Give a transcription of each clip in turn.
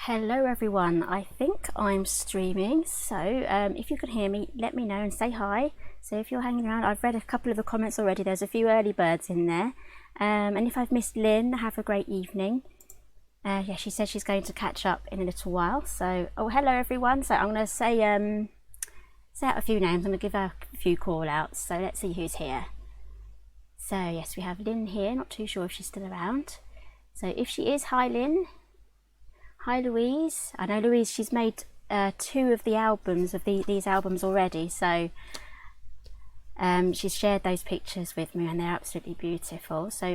Hello everyone, I think I'm streaming, so if you can hear me, let me know and say hi. So if you're hanging around, I've read a couple of the comments already, there's a few early birds in there. And if I've missed Lynn, have a great evening. Yeah, she says she's going to catch up in a little while, so, oh hello everyone. So I'm going to say out a few names, I'm going to give her a few call outs, so let's see who's here. So yes, we have Lynn here, not too sure if she's still around. So if she is, hi Lynn. Hi Louise. I know Louise, she's made 2 of the albums of these albums already, so she's shared those pictures with me and they're absolutely beautiful. So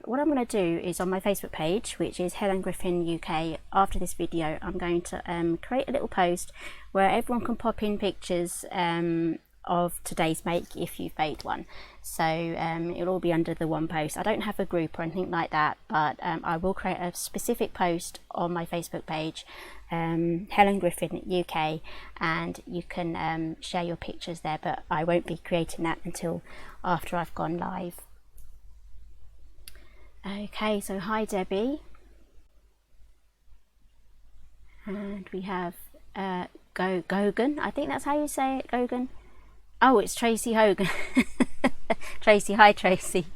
what I'm going to do is on my Facebook page, which is Helen Griffin UK, after this video I'm going to create a little post where everyone can pop in pictures of today's make if you've made one. So it'll all be under the one post. I don't have a group or anything like that, but I will create a specific post on my Facebook page, Helen Griffin UK, and you can share your pictures there, but I won't be creating that until after I've gone live. Okay, so hi Debbie, and we have Gogan, I think that's how you say it, Gogan. Oh, it's Tracy Hogan. Tracy, hi Tracy.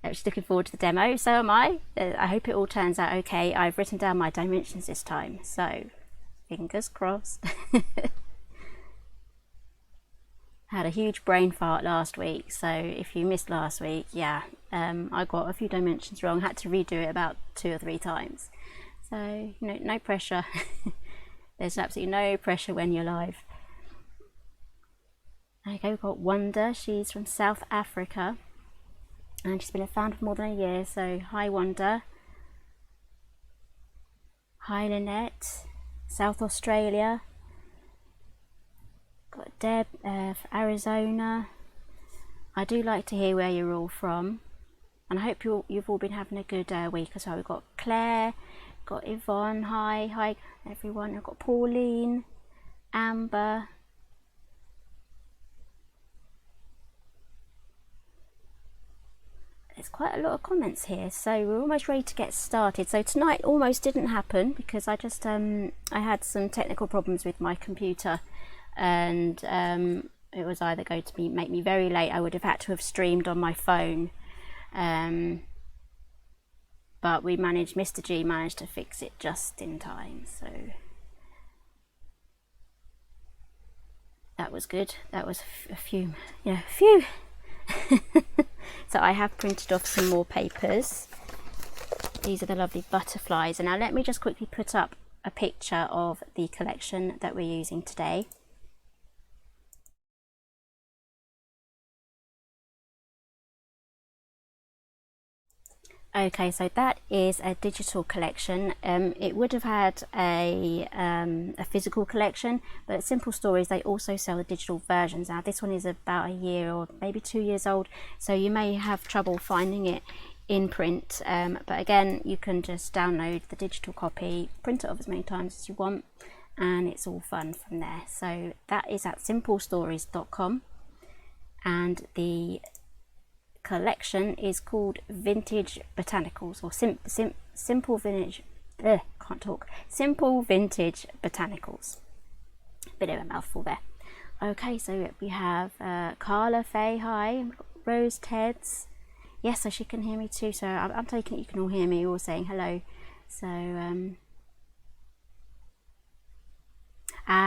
She's looking forward to the demo, so am I. I hope it all turns out okay. I've written down my dimensions this time, so fingers crossed. Had a huge brain fart last week, so if you missed last week, yeah, I got a few dimensions wrong, had to redo it about 2 or 3 times. So, you know, no pressure. There's absolutely no pressure when you're live. Okay, we've got Wanda, she's from South Africa and she's been a fan for more than a year, so hi Wanda. Hi Lynette, South Australia. Got Deb from Arizona. I do like to hear where you're all from, and I hope you've all been having a good week as well. We've got Claire, got Yvonne, hi everyone. I've got Pauline, Amber. There's quite a lot of comments here, so we're almost ready to get started. So tonight almost didn't happen because I just I had some technical problems with my computer, and it was either going to make me very late. I would have had to have streamed on my phone, but Mr. G managed to fix it just in time, so that was good. That was a few. So I have printed off some more papers. These are the lovely butterflies, and now let me just quickly put up a picture of the collection that we're using today. Okay, so that is a digital collection. It would have had a physical collection, but at Simple Stories they also sell the digital versions. Now this one is about a year or maybe 2 years old, so you may have trouble finding it in print, but again you can just download the digital copy, print it off as many times as you want, and it's all fun from there. So that is at simplestories.com, and the collection is called Vintage Botanicals, or Simple Vintage. Can't talk. Simple Vintage Botanicals. Bit of a mouthful there. Okay, so we have Carla Faye. Hi, Rose Teds. Yes, so she can hear me too. So I'm taking it you can all hear me. All saying hello. So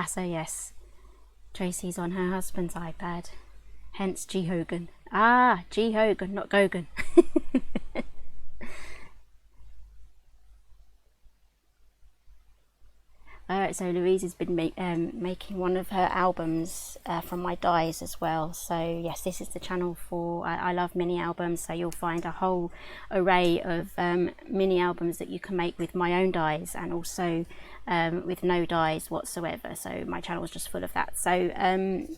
so yes, Tracy's on her husband's iPad. Hence G Hogan. G Hogan, not Gogan. So Louise has been making one of her albums from my dies as well. So yes, this is the channel for I love mini albums, so you'll find a whole array of mini albums that you can make with my own dies, and also with no dies whatsoever. So my channel is just full of that. So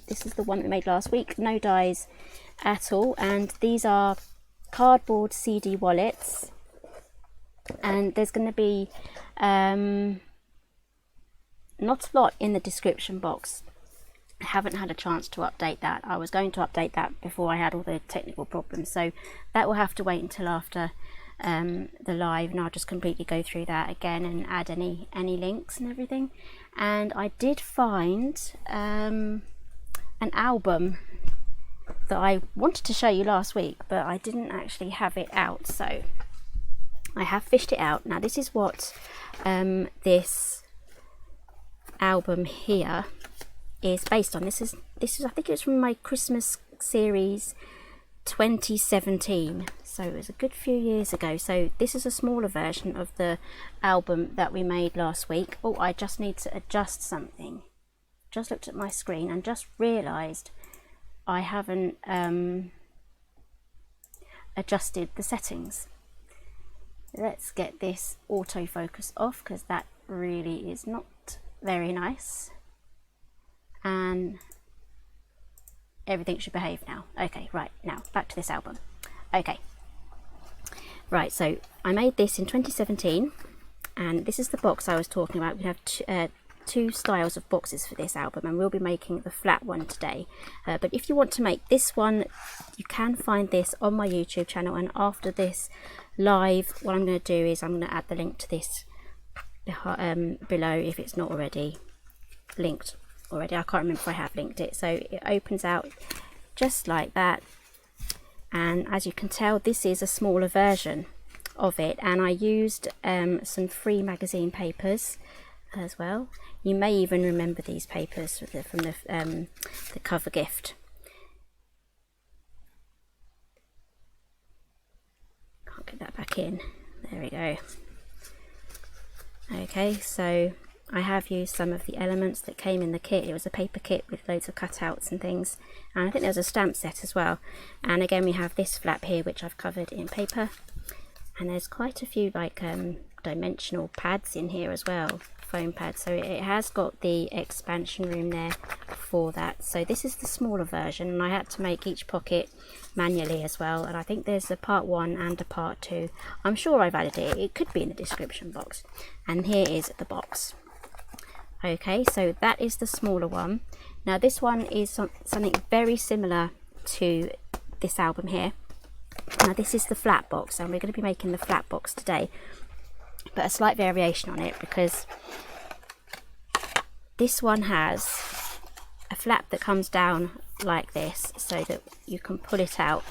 this is the one that we made last week, no dies at all, and these are cardboard CD wallets, and there's going to be not a lot in the description box. I haven't had a chance to update that. I was going to update that before I had all the technical problems, so that will have to wait until after the live, and I'll just completely go through that again and add any links and everything. And I did find an album that I wanted to show you last week, but I didn't actually have it out, so I have fished it out. Now this is what this album here is based on. This is I think it's from my Christmas series 2017, so it was a good few years ago. So this is a smaller version of the album that we made last week. Oh, I just need to adjust something. Just looked at my screen and just realized I haven't adjusted the settings. Let's get this autofocus off, because that really is not very nice. And everything should behave now. Okay, right, now back to this album. Okay, right, so I made this in 2017, and this is the box I was talking about. We have two styles of boxes for this album, and we'll be making the flat one today. But if you want to make this one, you can find this on my YouTube channel, and after this live, what I'm going to do is I'm going to add the link to this below if it's not already linked already. I can't remember if I have linked it. So it opens out just like that, and as you can tell, this is a smaller version of it, and I used some free magazine papers as well. You may even remember these papers from the cover gift. Can't get that back in. There we go. Okay, so I have used some of the elements that came in the kit. It was a paper kit with loads of cutouts and things, and I think there was a stamp set as well. And again, we have this flap here which I've covered in paper, and there's quite a few like dimensional pads in here as well, foam pads, so it has got the expansion room there for that. So this is the smaller version, and I had to make each pocket manually as well, and I think there's a part 1 and a part 2. I'm sure I've added it. It could be in the description box. And here is the box. Okay, so that is the smaller one. Now this one is something very similar to this album here. Now this is the flat box, and we're going to be making the flat box today, but a slight variation on it, because this one has a flap that comes down like this, so that you can pull it out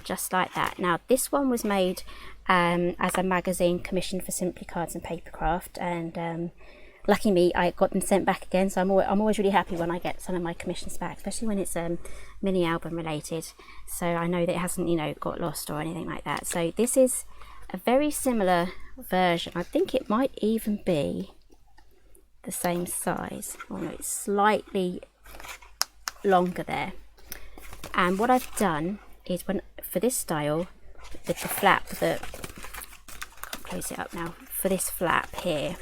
just like that. Now this one was made as a magazine commissioned for Simply Cards and Papercraft, and lucky me, I got them sent back again, so I'm always really happy when I get some of my commissions back, especially when it's mini album related, so I know that it hasn't, you know, got lost or anything like that. So this is a very similar version. I think it might even be the same size. Oh no, it's slightly longer there. And what I've done is, for this style with the flap, that can't close it up now, for this flap here,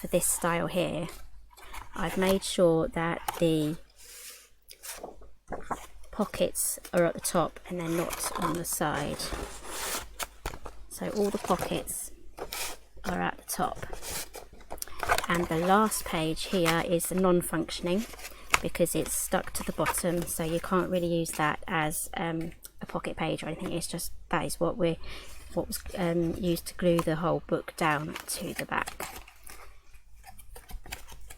for this style here, I've made sure that the pockets are at the top and they're not on the side. So all the pockets are at the top, and the last page here is the non-functioning, because it's stuck to the bottom, so you can't really use that as a pocket page or anything. It's just, that is what was used to glue the whole book down to the back.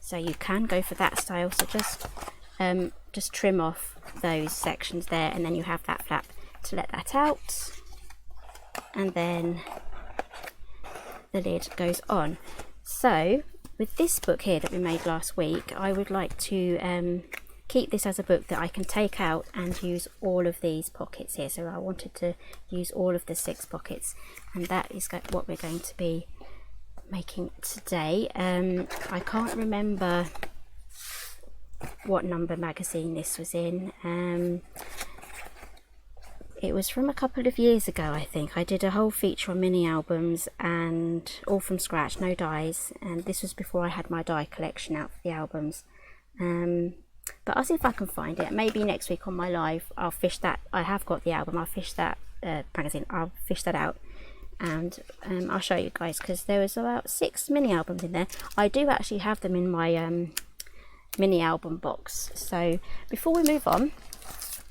So you can go for that style. So just trim off those sections there, and then you have that flap to let that out, and then the lid goes on. So with this book here that we made last week, I would like to keep this as a book that I can take out and use all of these pockets here. So I wanted to use all of the 6 pockets, and that is what we're going to be making today. I can't remember what number magazine this was in. It was from a couple of years ago, I think. I did a whole feature on mini albums, and all from scratch, no dies, and this was before I had my die collection out for the albums. But I'll see if I can find it. Maybe next week on my live I'll fish that. I have got the album, I'll fish that magazine, I'll fish that out, and I'll show you guys, because there was about 6 mini albums in there. I do actually have them in my mini album box. So before we move on,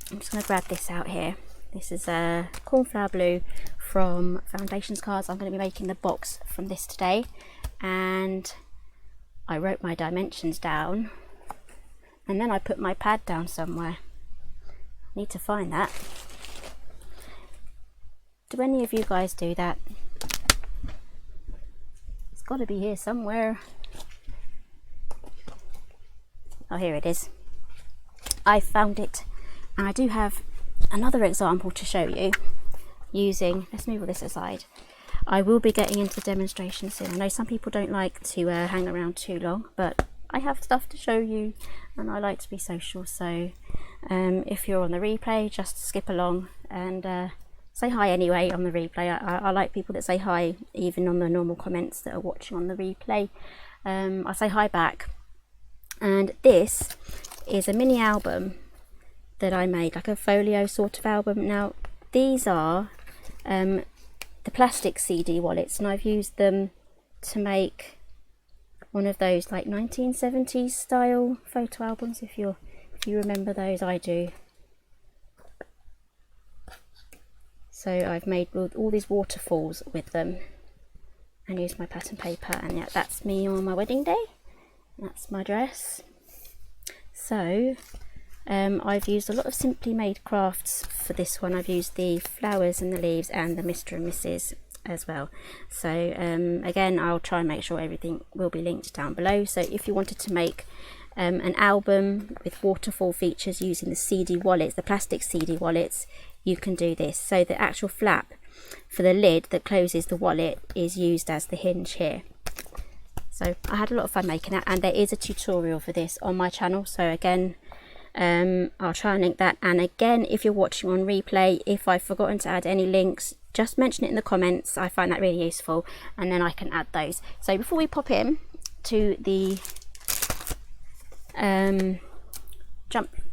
I'm just going to grab this out here. This is a cornflower blue from foundations cards. I'm going to be making the box from this today, and I wrote my dimensions down and then I put my pad down somewhere. Need to find that. Do any of you guys do that? It's got to be here somewhere. Oh, here it is. I found it, and I do have another example to show you using, let's move all this aside. I will be getting into demonstrations soon. I know some people don't like to hang around too long, but I have stuff to show you and I like to be social, so if you're on the replay, just skip along and say hi anyway on the replay. I like people that say hi even on the normal comments that are watching on the replay. I say hi back. And this is a mini album that I made, like a folio sort of album. Now these are the plastic CD wallets, and I've used them to make one of those like 1970s style photo albums, if you remember those. I do. So I've made all these waterfalls with them and used my pattern paper, and yeah, that's me on my wedding day. That's my dress. So I've used a lot of Simply Made crafts for this one. I've used the flowers and the leaves and the Mr. and Mrs. as well. So again, I'll try and make sure everything will be linked down below. So if you wanted to make an album with waterfall features using the CD wallets, the plastic CD wallets, you can do this. So the actual flap for the lid that closes the wallet is used as the hinge here. So I had a lot of fun making that, and there is a tutorial for this on my channel. So again, I'll try and link that. And again, if you're watching on replay, if I've forgotten to add any links, just mention it in the comments. I find that really useful, and then I can add those. So before we pop in to the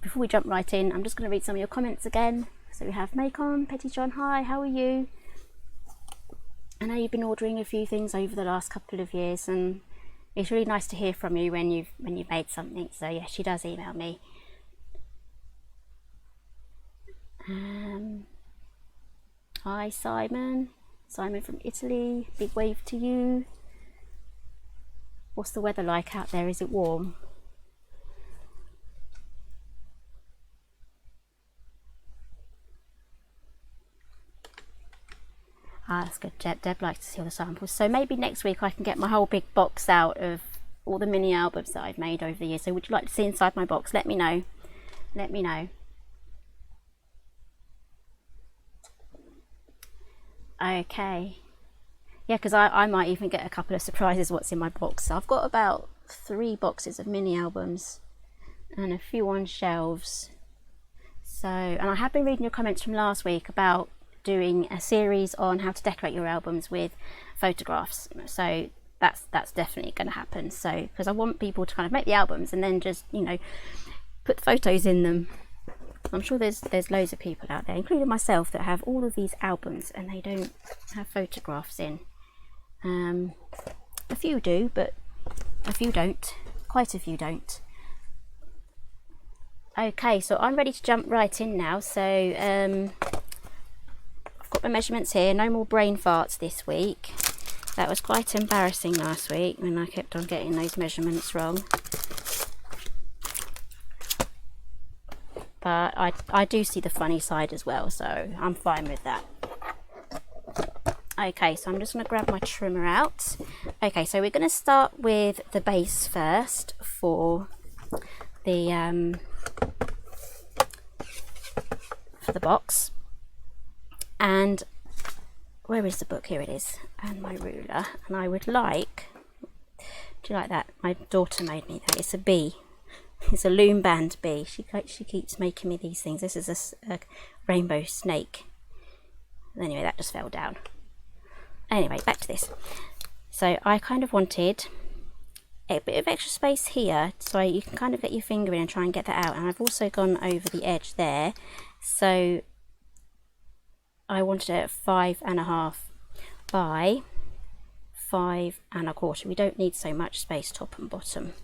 before we jump right in, I'm just going to read some of your comments again. So we have Macon, Petty John, hi, how are you? I know you've been ordering a few things over the last couple of years, and it's really nice to hear from you when you've made something. So yeah, she does email me. Hi Simon from Italy, big wave to you. What's the weather like out there? Is it warm? Ah, that's good. Deb likes to see all the samples. So maybe next week I can get my whole big box out of all the mini albums that I've made over the years. So would you like to see inside my box? Let me know. Let me know. Okay. Yeah, because I might even get a couple of surprises what's in my box. So I've got about 3 boxes of mini albums and a few on shelves. So, and I have been reading your comments from last week about doing a series on how to decorate your albums with photographs. So that's definitely going to happen. So because I want people to kind of make the albums and then just, you know, put photos in them. I'm sure there's loads of people out there, including myself, that have all of these albums and they don't have photographs in. A few do, but a few don't. Quite a few don't. Okay, so I'm ready to jump right in now. So I've got my measurements here. No more brain farts this week. That was quite embarrassing last week when I kept on getting those measurements wrong. But I do see the funny side as well, so I'm fine with that. Okay, so I'm just going to grab my trimmer out. Okay, so we're going to start with the base first for the box. And where is the book? Here it is, and my ruler. And I would like, do you like that? My daughter made me that. It's a bee. It's a loom band bee. She keeps making me these things. This is a rainbow snake. Anyway, that just fell down. Anyway, back to this. So I kind of wanted a bit of extra space here, so you can kind of get your finger in and try and get that out. And I've also gone over the edge there. So I wanted it at 5.5 by 5.25. We don't need so much space top and bottom.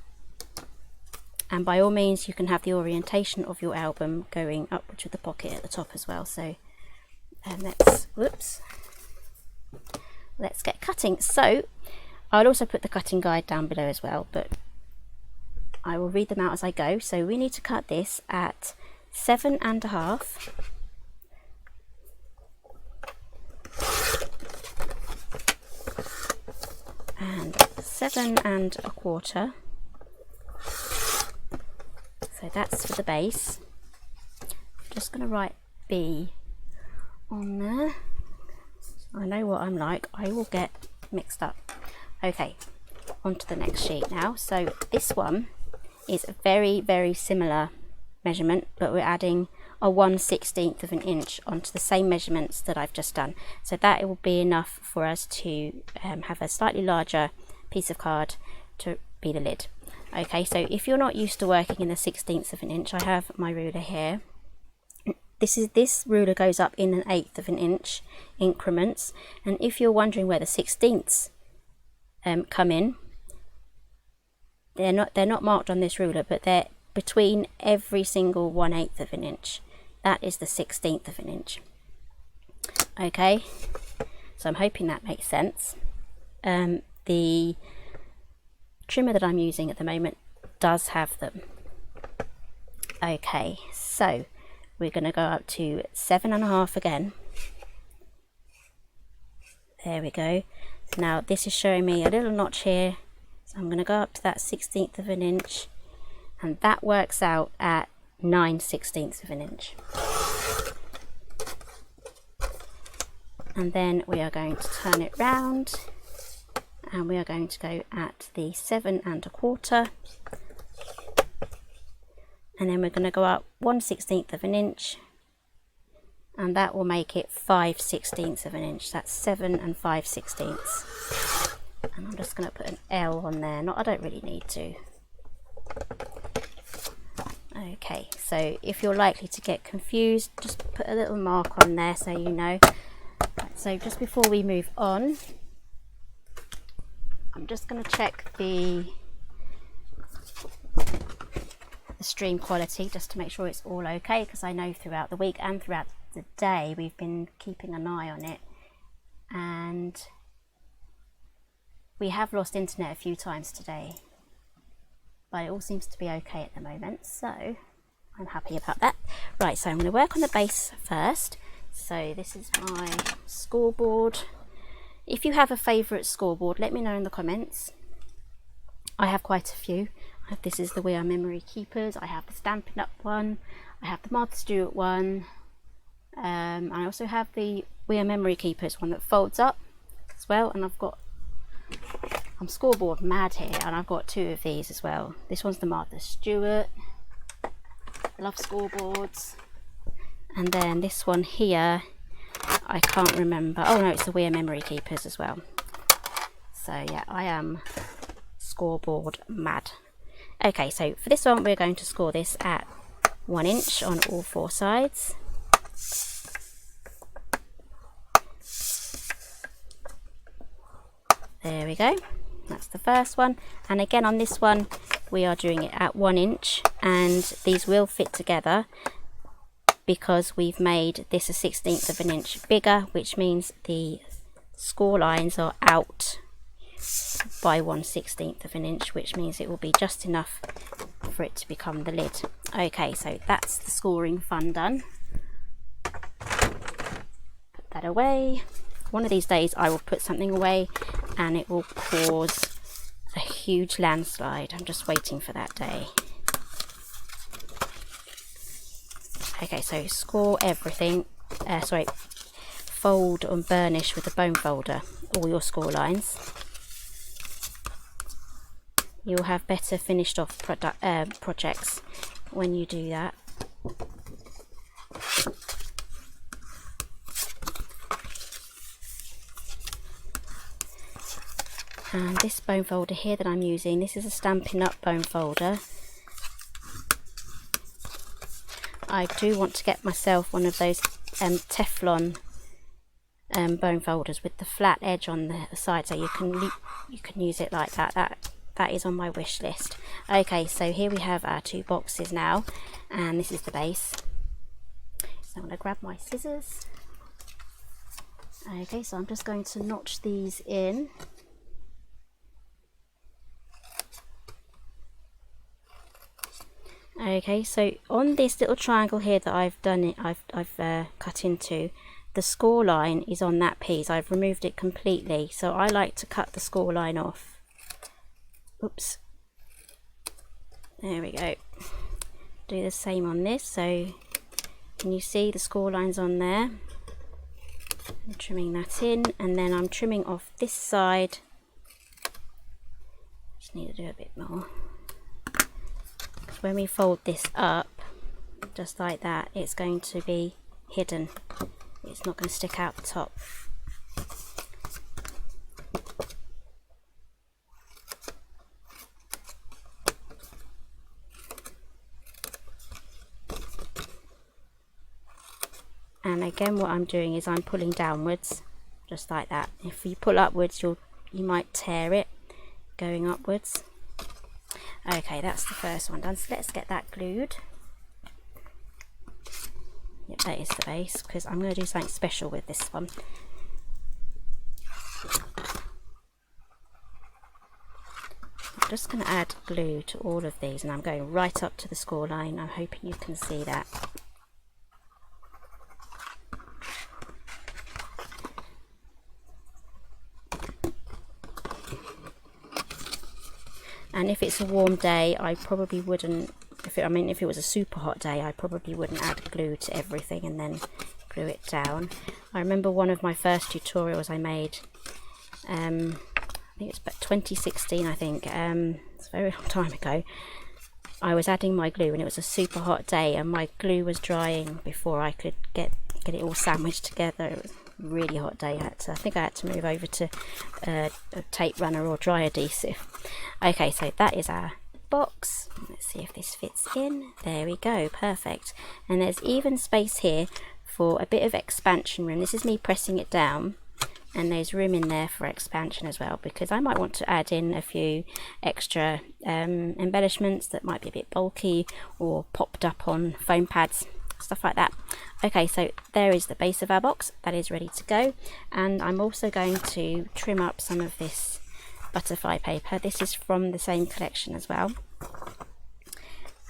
And by all means, you can have the orientation of your album going upwards with the pocket at the top as well. So let's, whoops, let's get cutting. So I'll also put the cutting guide down below as well, but I will read them out as I go. So we need to cut this at 7.5 and 7.25. So that's for the base. I'm just going to write B on there. I know what I'm like, I will get mixed up. Okay, on to the next sheet now. So this one is a very, very similar measurement, but we're adding a 1/16 of an inch onto the same measurements that I've just done. So that it will be enough for us to have a slightly larger piece of card to be the lid. Okay, so if you're not used to working in the 1/16 of an inch, I have my ruler here. This ruler goes up in 1/8 of an inch increments, and if you're wondering where the 1/16 come in, they're not marked on this ruler, but they're between every single 1/8 of an inch. That is the 1/16 of an inch. Okay, so I'm hoping that makes sense. The trimmer that I'm using at the moment does have them. Okay, so we're going to go up to 7.5 again. There we go. Now this is showing me a little notch here, so I'm going to go up to that 1/16 of an inch, and that works out at 9/16 of an inch. And then we are going to turn it round, and we are going to go at the 7.25, and then we're going to go up 1/16 of an inch, and that will make it 5/16 of an inch. That's 7 5/16. And I'm just going to put an L on there. I don't really need to. Okay, so if you're likely to get confused, just put a little mark on there so you know. Right, so just before we move on, I'm just going to check the stream quality just to make sure it's all okay, because I know throughout the week and throughout the day we've been keeping an eye on it, and we have lost internet a few times today, but it all seems to be okay at the moment, so I'm happy about that. Right, so I'm going to work on the base first. So this is my scoreboard. If you have a favourite scoreboard, let me know in the comments. I have quite a few. This is the We Are Memory Keepers. I have the Stampin' Up one. I have the Martha Stewart one. I also have the We Are Memory Keepers one that folds up as well. And I'm scoreboard mad here, and I've got 2 of these as well. This one's the Martha Stewart. I love scoreboards. And then this one here, I can't remember. Oh no, it's the We Are Memory Keepers as well. So yeah, I am scoreboard mad. Okay, so for this one, we're going to score this at 1 inch on all 4 sides. There we go. That's the first one. And again on this one, we are doing it at 1 inch, and these will fit together because we've made this a 1/16 of an inch bigger, which means the score lines are out by 1/16 of an inch, which means it will be just enough for it to become the lid. Okay, so that's the scoring fun done. Put that away. One of these days I will put something away and it will cause a huge landslide. I'm just waiting for that day. Okay, so score everything, fold and burnish with a bone folder all your score lines. You'll have better finished off projects when you do that. And this bone folder here that I'm using, this is a Stampin' Up bone folder. I do want to get myself one of those Teflon bone folders with the flat edge on the side, so you can use it like that. That is on my wish list. Okay, so here we have our 2 boxes now, and this is the base. So I'm going to grab my scissors Okay, so I'm just going to notch these in. Okay, so on this little triangle here that I've done it, I've cut into, the score line is on that piece. I've removed it completely, so I like to cut the score line off. Oops. There we go. Do the same on this. So can you see the score lines on there? I'm trimming that in, and then I'm trimming off this side. Just need to do a bit more. Because when we fold this up, just like that, it's going to be hidden. It's not going to stick out the top. And again, what I'm doing is I'm pulling downwards, just like that. If you pull upwards, you might tear it going upwards. Okay, that's the first one done. So let's get that glued. Yep, that is the base, because I'm going to do something special with this one. I'm just going to add glue to all of these, and I'm going right up to the score line. I'm hoping you can see that. And if it's a warm day, I probably wouldn't, if it was a super hot day, I probably wouldn't add glue to everything and then glue it down. I remember one of my first tutorials I made, I think it's about 2016, I think, it's a very long time ago. I was adding my glue and it was a super hot day and my glue was drying before I could get it all sandwiched together. It was a really hot day. I think I had to move over to a tape runner or dry adhesive. Okay, so that is our box. Let's see if this fits in. There we go, perfect. And there's even space here for a bit of expansion room. This is me pressing it down, and there's room in there for expansion as well, because I might want to add in a few extra embellishments that might be a bit bulky or popped up on foam pads, stuff like that. Okay, so there is the base of our box. That is ready to go, and I'm also going to trim up some of this butterfly paper. This is from the same collection as well,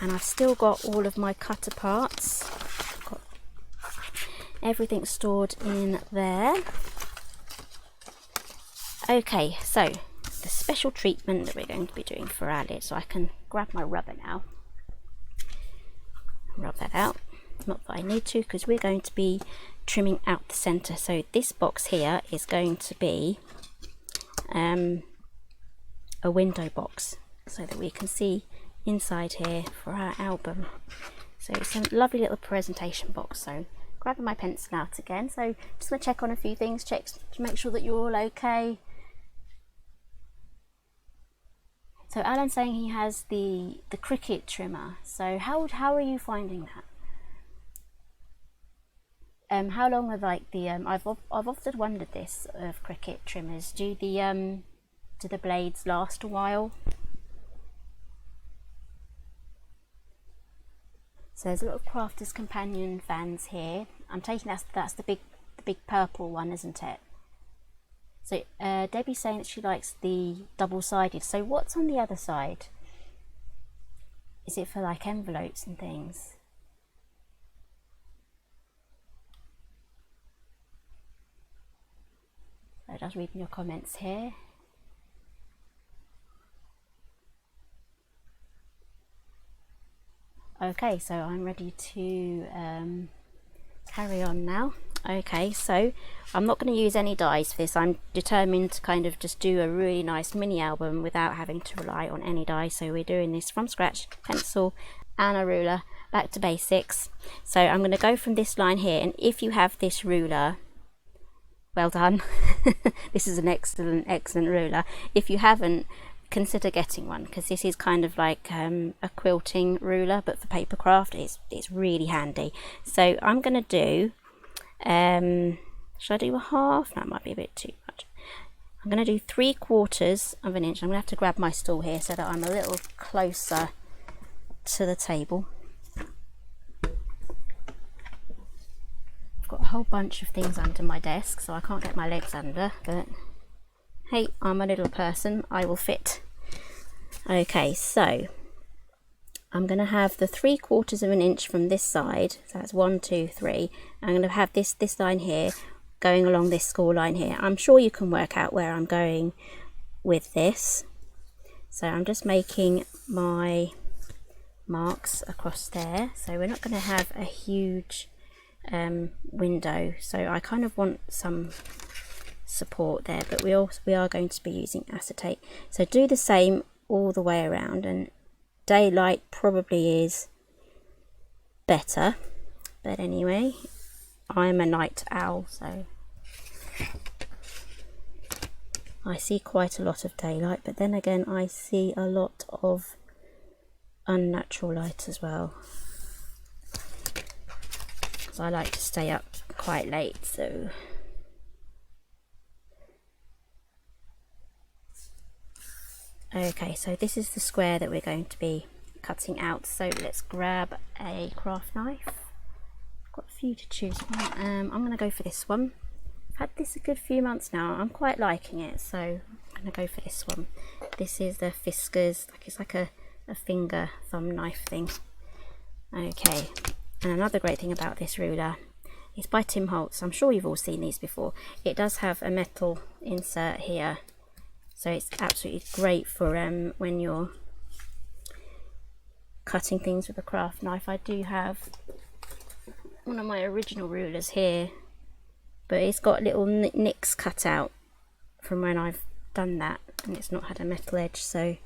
and I've still got all of my cutter parts. Got everything stored in there. Okay, so the special treatment that we're going to be doing for our lid. So I can grab my rubber now, rub that out. Not that I need to, because we're going to be trimming out the center. So this box here is going to be a window box, so that we can see inside here for our album. So it's a lovely little presentation box. So grabbing my pencil out again, so just going to check on a few things, check to make sure that you're all okay. So Alan's saying he has the Cricut trimmer. So how are you finding that? How long are like the I've often wondered this of Cricut trimmers. Do the blades last a while? So there's a lot of Crafter's Companion fans here. I'm taking that's the big purple one, isn't it? So Debbie's saying that she likes the double-sided. So what's on the other side? Is it for like envelopes and things? So just reading your comments here. Okay, so I'm ready to carry on now. Okay, so I'm not going to use any dies for this. I'm determined to kind of just do a really nice mini album without having to rely on any dies. So we're doing this from scratch, pencil and a ruler, back to basics. So I'm going to go from this line here, and if you have this ruler, well done. This is an excellent ruler. If you haven't, consider getting one, because this is kind of like a quilting ruler, but for paper craft. It's really handy. So I'm going to do, should I do a half? That might be a bit too much. I'm going to do 3/4 of an inch. I'm going to have to grab my stool here so that I'm a little closer to the table. I've got whole bunch of things under my desk, so I can't get my legs under, but hey, I'm a little person, I will fit. Okay, so I'm going to have the 3/4 of an inch from this side, so that's 1, 2, 3. I'm going to have this line here going along this score line here. I'm sure you can work out where I'm going with this. So I'm just making my marks across there. So we're not going to have a huge window, so I kind of want some support there, but we are going to be using acetate. So do the same all the way around, and daylight probably is better, but anyway, I'm a night owl, so I see quite a lot of daylight, but then again I see a lot of unnatural light as well. So I like to stay up quite late, so okay, so this is the square that we're going to be cutting out. So let's grab a craft knife. I've got a few to choose from. I'm going to go for this one. I've had this a good few months now. I'm quite liking it, so I'm going to go for this one. This is the Fiskars, it's like a finger thumb knife thing. Okay, and another great thing about this ruler is by Tim Holtz. I'm sure you've all seen these before. It does have a metal insert here, so it's absolutely great for when you're cutting things with a craft knife. I do have one of my original rulers here, but it's got little nicks cut out from when I've done that, and it's not had a metal edge, so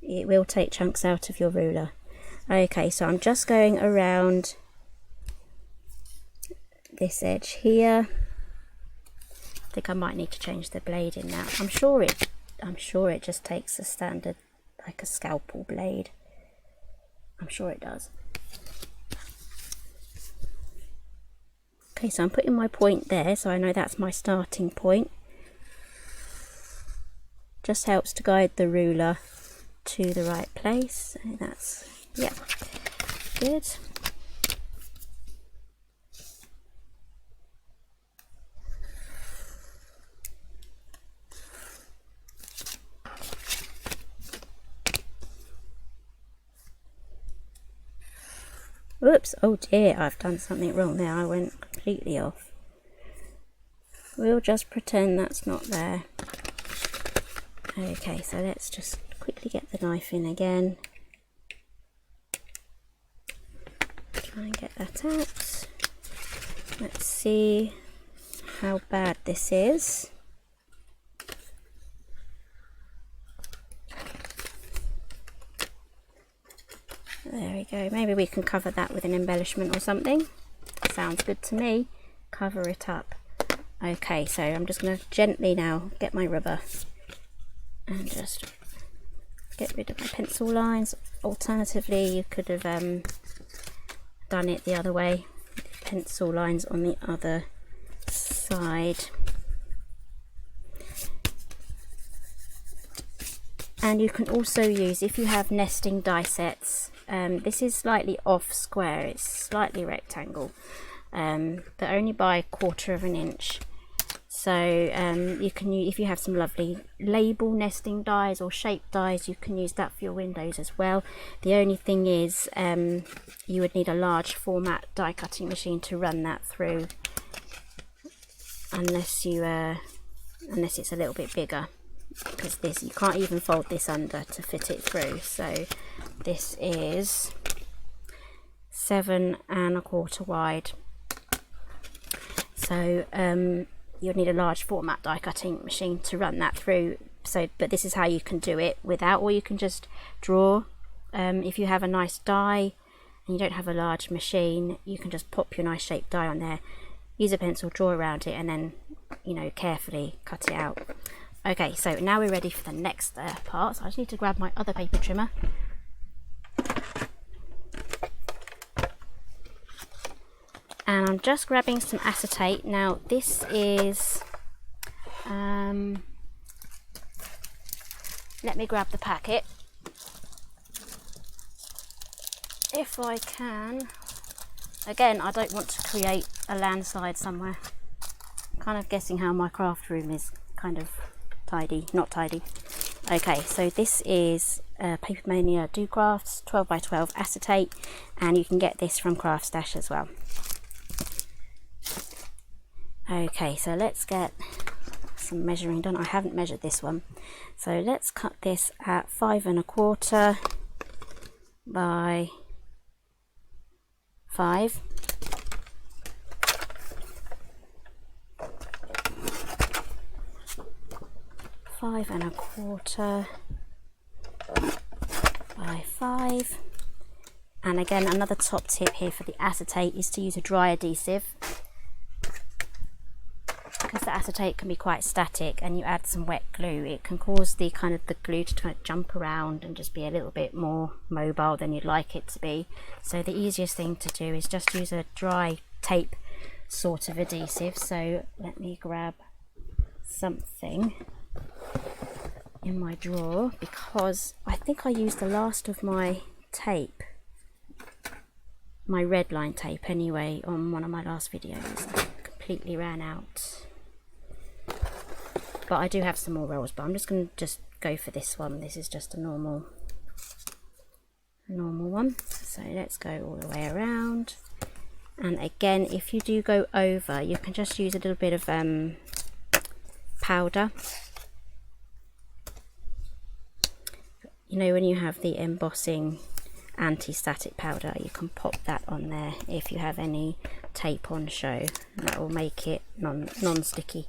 it will take chunks out of your ruler. Okay, so I'm just going around this edge here. I think I might need to change the blade in now. I'm sure it just takes a standard, like a scalpel blade. I'm sure it does. Okay, so I'm putting my point there, so I know that's my starting point. Just helps to guide the ruler to the right place. So that's, yeah, good. Whoops, oh dear, I've done something wrong there. I went completely off. We'll just pretend that's not there. Okay, so let's just quickly get the knife in again. Try and get that out. Let's see how bad this is. There we go. Maybe we can cover that with an embellishment or something. Sounds good to me. Cover it up. Okay, so I'm just going to gently now get my rubber and just get rid of my pencil lines. Alternatively, you could have done it the other way. Pencil lines on the other side. And you can also use, if you have nesting die sets, this is slightly off square, it's slightly rectangle, but only by 1/4 of an inch. So you can use, if you have some lovely label nesting dies or shape dies, you can use that for your windows as well. The only thing is you would need a large format die cutting machine to run that through, unless it's a little bit bigger, because this, you can't even fold this under to fit it through. So this is 7 1/4 wide, so you'll need a large format die cutting machine to run that through. So, but this is how you can do it without, or you can just draw. If you have a nice die and you don't have a large machine, you can just pop your nice shaped die on there, use a pencil, draw around it, and then, you know, carefully cut it out. Okay, so now we're ready for the next part. So I just need to grab my other paper trimmer. And I'm just grabbing some acetate. Now this is, let me grab the packet, if I can. Again, I don't want to create a landslide somewhere. Kind of guessing how my craft room is kind of tidy, not tidy. Okay, so this is Paper Mania Do Crafts 12 by 12 acetate, and you can get this from Craft Stash as well. Okay, so let's get some measuring done. I haven't measured this one, so let's cut this at 5 1/4 by 5. Five and a quarter by 5. And again, another top tip here for the acetate is to use a dry adhesive, because the acetate can be quite static, and you add some wet glue, it can cause the glue to kind of jump around and just be a little bit more mobile than you'd like it to be. So the easiest thing to do is just use a dry tape sort of adhesive. So let me grab something in my drawer, because I think I used the last of my tape, my red line tape anyway, on one of my last videos. I completely ran out, but I do have some more rolls, but I'm just going to go for this one. This is just a normal one. So let's go all the way around, and again, if you do go over, you can just use a little bit of powder. You know, when you have the embossing anti-static powder, you can pop that on there if you have any tape on show, and that will make it non-sticky.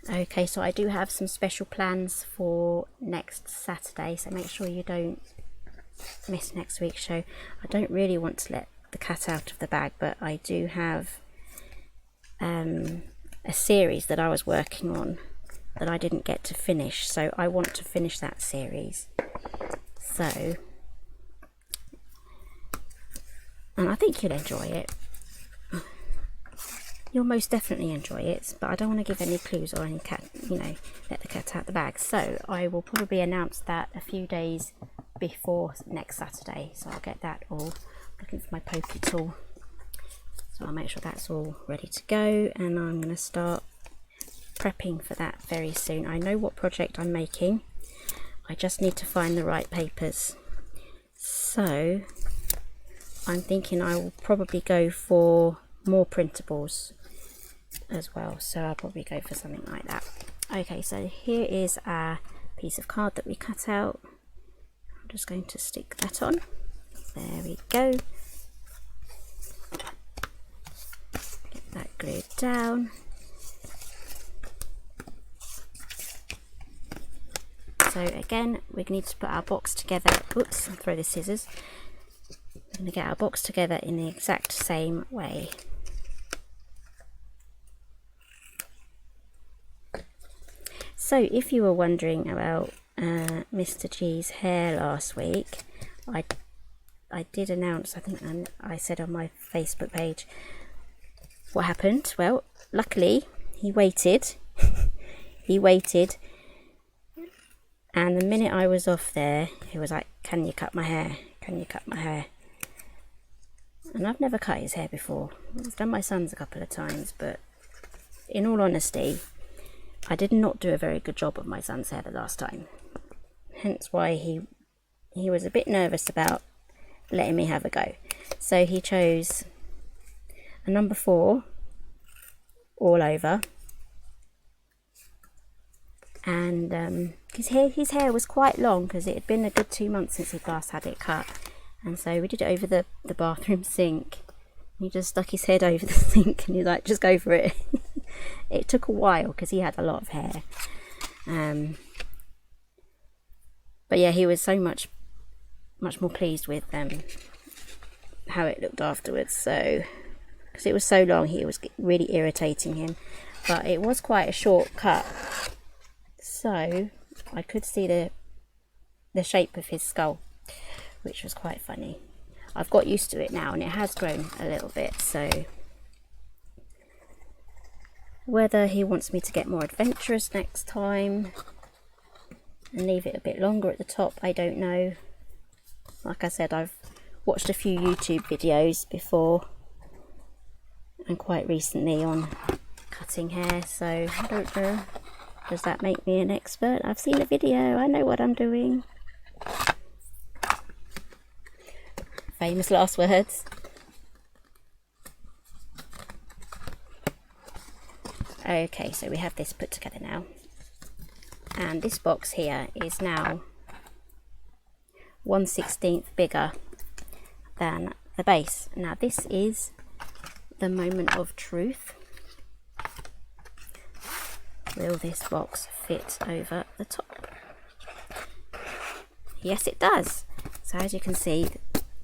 Okay, so I do have some special plans for next Saturday, so make sure you don't miss next week's show. I don't really want to let the cat out of the bag, but I do have a series that I was working on that I didn't get to finish, so I want to finish that series. So, and I think you'll enjoy it. You'll most definitely enjoy it, but I don't want to give any clues or any let the cat out the bag. So I will probably announce that a few days before next Saturday. So I'll get that all, looking for my pokey tool. So I'll make sure that's all ready to go, and I'm going to start prepping for that very soon. I know what project I'm making. I just need to find the right papers. So I'm thinking I will probably go for more printables as well, so I'll probably go for something like that. Okay, so here is our piece of card that we cut out. I'm just going to stick that on. There we go. Get that glued down. So again, we need to put our box together. Oops, I'll throw the scissors. We're going to get our box together in the exact same way. So if you were wondering about Mr. G's hair last week, I did announce, I think I said on my Facebook page what happened. Well, luckily he waited. He waited, and the minute I was off there, he was like, "Can you cut my hair? Can you cut my hair?" And I've never cut his hair before. I've done my son's a couple of times, but in all honesty, I did not do a very good job of my son's hair the last time. Hence why he was a bit nervous about letting me have a go. So he chose a number 4 all over, and his hair was quite long, because it had been a good 2 months since he'd last had it cut. And so we did it over the bathroom sink. He just stuck his head over the sink, and he's like, "Just go for it." It took a while because he had a lot of hair. But yeah, he was so much more pleased with how it looked afterwards. So, because it was so long, it was really irritating him. But it was quite a short cut, so I could see the shape of his skull, which was quite funny. I've got used to it now and it has grown a little bit, so whether he wants me to get more adventurous next time and leave it a bit longer at the top, I don't know. Like I said, I've watched a few YouTube videos before and quite recently on cutting hair, so I don't know. Does that make me an expert? I've seen a video, I know what I'm doing. Famous last words. Okay, so we have this put together now, and this box here is now 1/16 bigger than the base. Now this is the moment of truth. Will this box fit over the top? Yes, it does. So as you can see,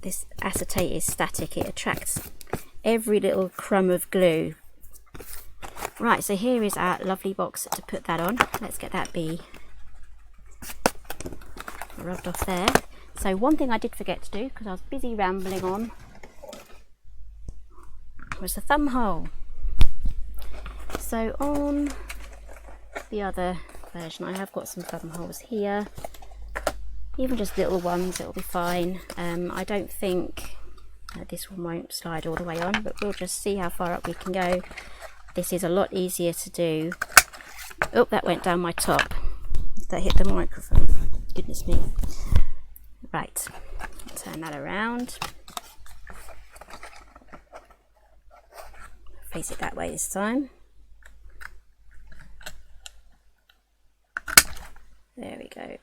this acetate is static. It attracts every little crumb of glue. Right, so here is our lovely box to put that on. Let's get that bee rubbed off there. So one thing I did forget to do, because I was busy rambling on, was the thumb hole. So on the other version I have got some thumb holes here, even just little ones, it'll be fine. I don't think this one won't slide all the way on, but we'll just see how far up we can go. This is a lot easier to do. Oh, that went down my top. That hit the microphone. Goodness me. Right, turn that around. Face it that way this time. There we go.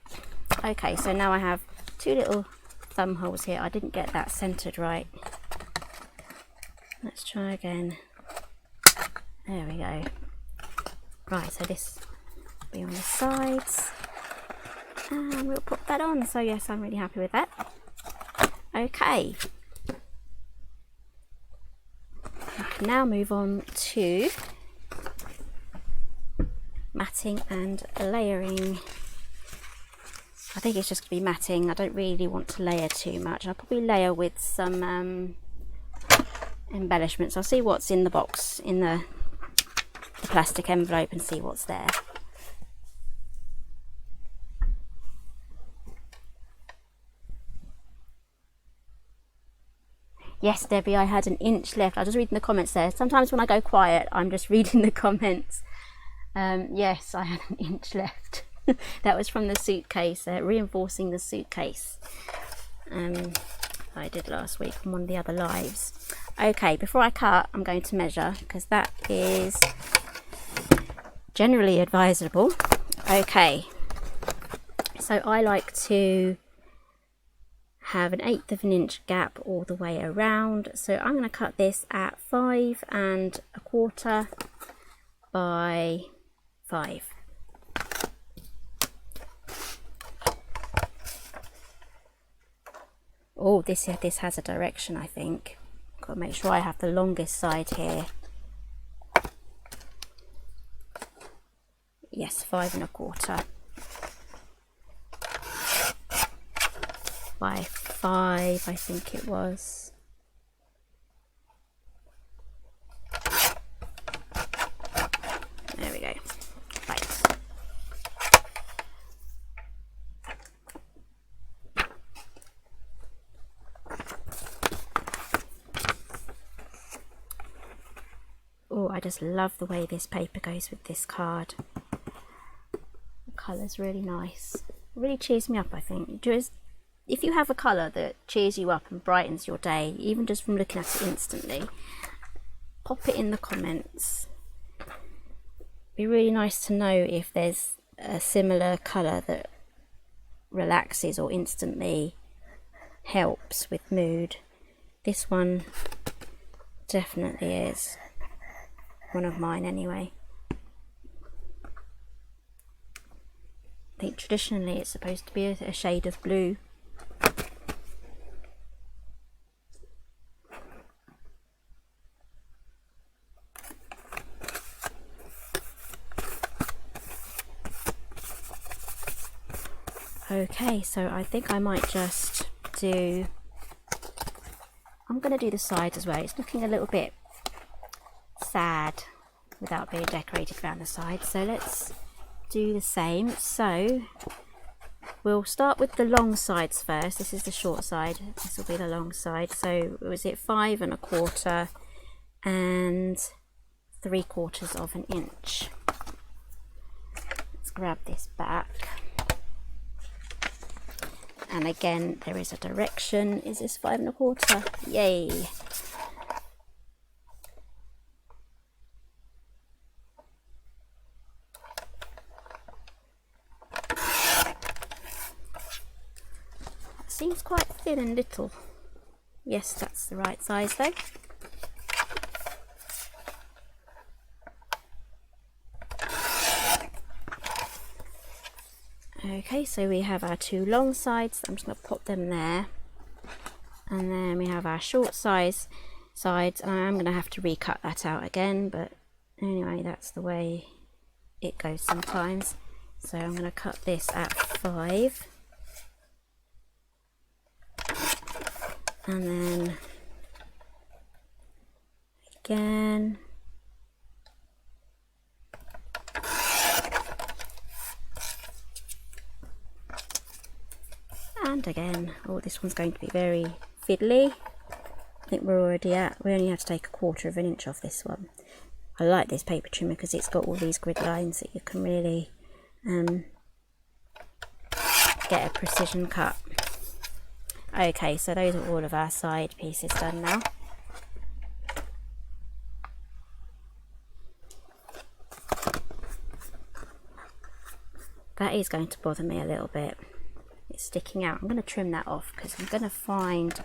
Okay, so now I have two little thumb holes here. I didn't get that centered right. Let's try again. There we go. Right, so this will be on the sides. And we'll put that on. So yes, I'm really happy with that. Okay. I can now move on to matting and layering. I think it's just going to be matting. I don't really want to layer too much. I'll probably layer with some embellishments. I'll see what's in the box, in the plastic envelope, and see what's there. Yes, Debbie, I had an inch left. I was just reading the comments there. Sometimes when I go quiet, I'm just reading the comments. Yes, I had an inch left. That was from the suitcase, reinforcing the suitcase. I did last week on one of the other lives. Okay, before I cut, I'm going to measure, because that is generally advisable. Okay, so I like to have an 1/8 of an inch gap all the way around. So I'm going to cut this at 5 1/4 by 5. Oh, this has a direction, I think. Got to make sure I have the longest side here. Yes, 5 1/4 by 5, I think it was. There we go. Right. Oh, I just love the way this paper goes with this card. The colour's really nice. It really cheers me up, I think. Just, if you have a colour that cheers you up and brightens your day, even just from looking at it instantly, pop it in the comments. It'd be really nice to know if there's a similar colour that relaxes or instantly helps with mood. This one definitely is. One of mine anyway. I think traditionally it's supposed to be a shade of blue. Okay, so I think I might just do I'm going to do the sides as well. It's looking a little bit sad without being decorated around the sides, so let's do the same. So we'll start with the long sides first. This is the short side, this will be the long side. So was it 5 1/4 and 3/4 of an inch. Let's grab this back, and again there is a direction. Is this 5 1/4? Yay! Seems quite thin and little. Yes, that's the right size though. Okay, so we have our 2 long sides. I'm just going to pop them there, and then we have our short sides, and I'm going to have to recut that out again, but anyway, that's the way it goes sometimes. So I'm going to cut this at 5. And then again, and again. Oh, this one's going to be very fiddly. I think we only have to take 1/4 of an inch off this one. I like this paper trimmer because it's got all these grid lines that you can really get a precision cut. Okay, so those are all of our side pieces done now. That is going to bother me a little bit. It's sticking out. I'm going to trim that off because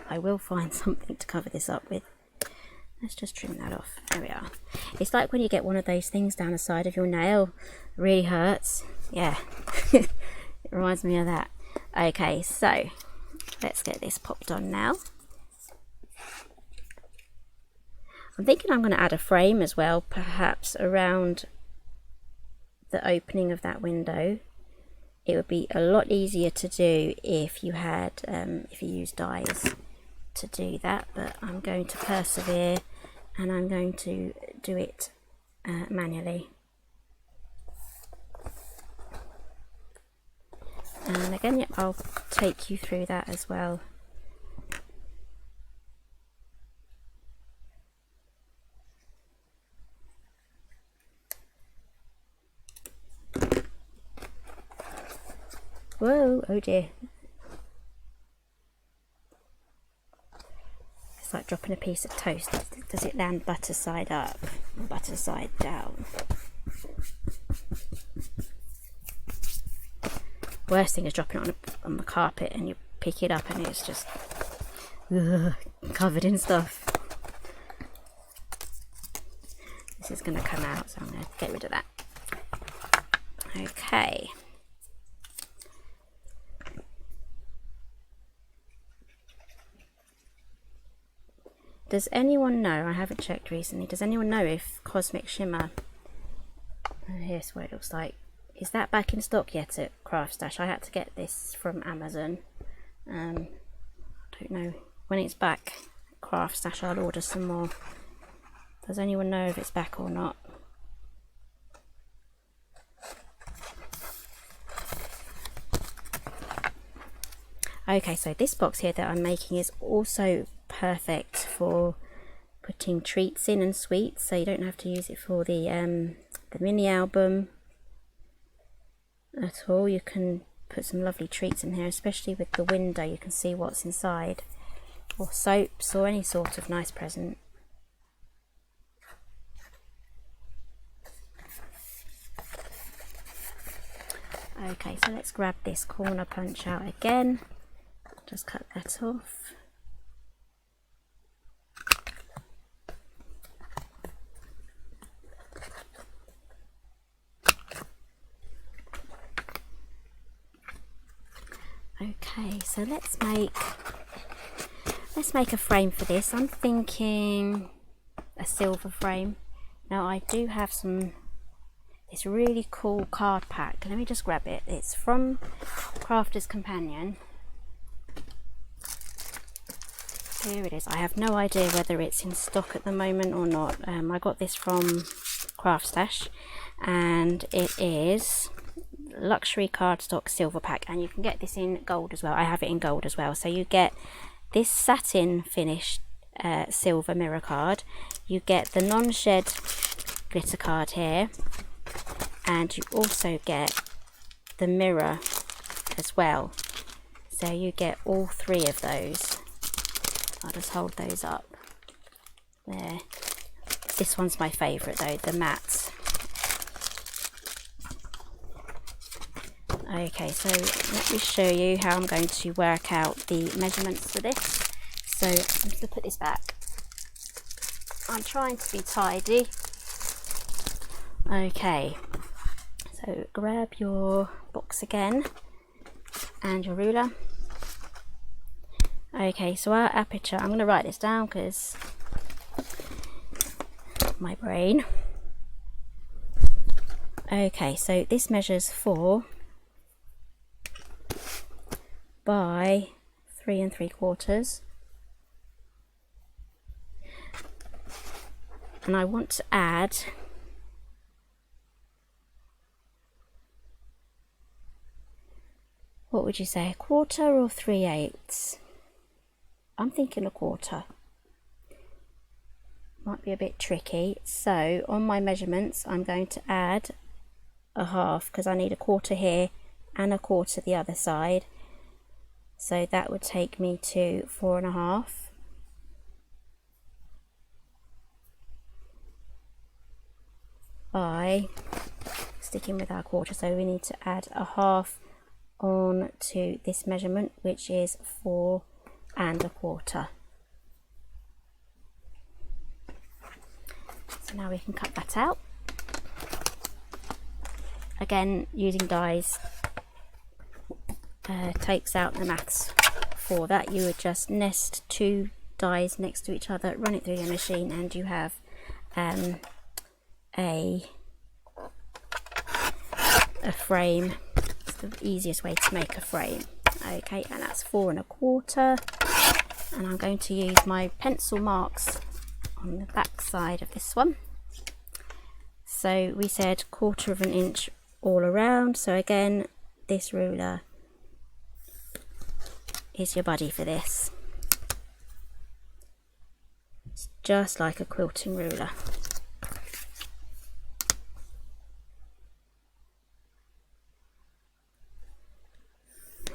I will find something to cover this up with. Let's just trim that off. There we are. It's like when you get one of those things down the side of your nail. It really hurts. Yeah. It reminds me of that. Okay, so let's get this popped on now. I'm thinking I'm going to add a frame as well, perhaps around the opening of that window. It would be a lot easier to do if you had, if you used dies to do that, but I'm going to persevere and I'm going to do it manually. And again, yeah, I'll take you through that as well. Whoa, oh dear. It's like dropping a piece of toast. Does it land butter side up or butter side down? Worst thing is dropping it on the carpet and you pick it up and it's just covered in stuff. This is going to come out, so I'm going to get rid of that. Okay. Does anyone know, I haven't checked recently, does anyone know if Cosmic Shimmer, here's what it looks like, is that back in stock yet at Craft Stash? I had to get this from Amazon. I don't know. When it's back at Craft Stash, I'll order some more. Does anyone know if it's back or not? Okay, so this box here that I'm making is also perfect for putting treats in and sweets, so you don't have to use it for the mini album at all. You can put some lovely treats in here, especially with the window. You can see what's inside, or soaps, or any sort of nice present. Okay, so let's grab this corner punch out again. Just cut that off. Okay, so let's make a frame for this. I'm thinking a silver frame. Now I do have this really cool card pack. Let me just grab it. It's from Crafter's Companion. Here it is. I have no idea whether it's in stock at the moment or not. I got this from Craft Stash, and it is luxury cardstock silver pack, and you can get this in gold as well. I have it in gold as well. So you get this satin finished silver mirror card, you get the non-shed glitter card here, and you also get the mirror as well. So you get all three of those. I'll just hold those up there. This one's my favourite though, the matte. Okay, so let me show you how I'm going to work out the measurements for this. So I'm just going to put this back. I'm trying to be tidy. Okay, so grab your box again and your ruler. Okay, so our aperture, I'm going to write this down because my brain. Okay, so this measures 4 by 3 3/4, and I want to add what would you say, 1/4 or 3/8? I'm thinking 1/4. Might be a bit tricky. So on my measurements I'm going to add a half because I need 1/4 here and 1/4 the other side. So that would take me to 4.5. By sticking with our 1/4. So we need to add a half on to this measurement, which is 4 1/4. So now we can cut that out. Again, using dies takes out the maths for that. You would just nest 2 dies next to each other, run it through your machine, and you have a frame. It's the easiest way to make a frame. Okay, and that's 4 1/4. And I'm going to use my pencil marks on the back side of this one. So we said 1/4 inch all around. So again, this ruler is your buddy for this. It's just like a quilting ruler.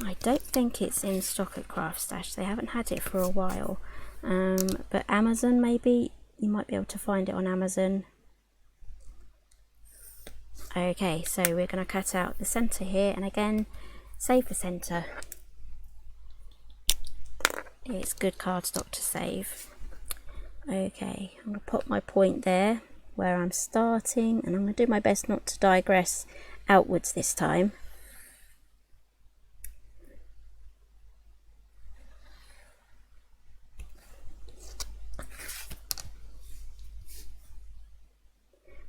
I don't think it's in stock at Craft Stash. They haven't had it for a while, but Amazon, maybe you might be able to find it on Amazon. Okay, so we're going to cut out the center here, and again, save the center. It's good cardstock to save. Okay, I'm going to put my point there where I'm starting, and I'm going to do my best not to digress outwards this time.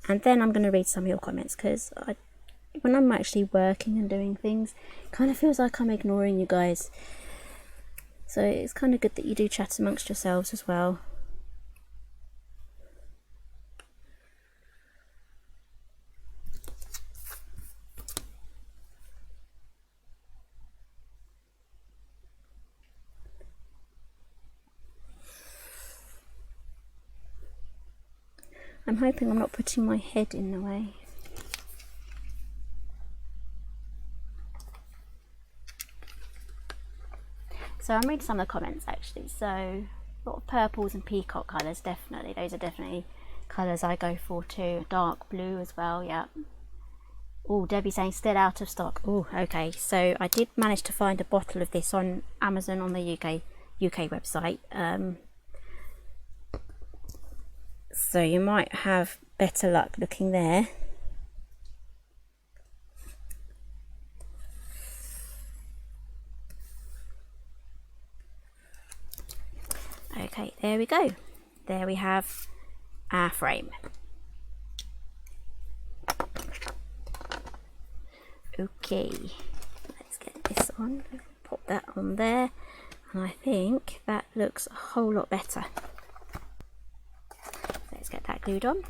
And then I'm going to read some of your comments, because when I'm actually working and doing things, it kind of feels like I'm ignoring you guys. So it's kind of good that you do chat amongst yourselves as well. I'm hoping I'm not putting my head in the way. So I'm reading some of the comments actually. So a lot of purples and peacock colours, definitely. Those are definitely colours I go for too. Dark blue as well, yeah. Oh, Debbie saying still out of stock. Oh, okay. So I did manage to find a bottle of this on Amazon on the UK website. So you might have better luck looking there. Okay, there we go. There we have our frame. Okay, let's get this on. Pop that on there. And I think that looks a whole lot better. Let's get that glued on.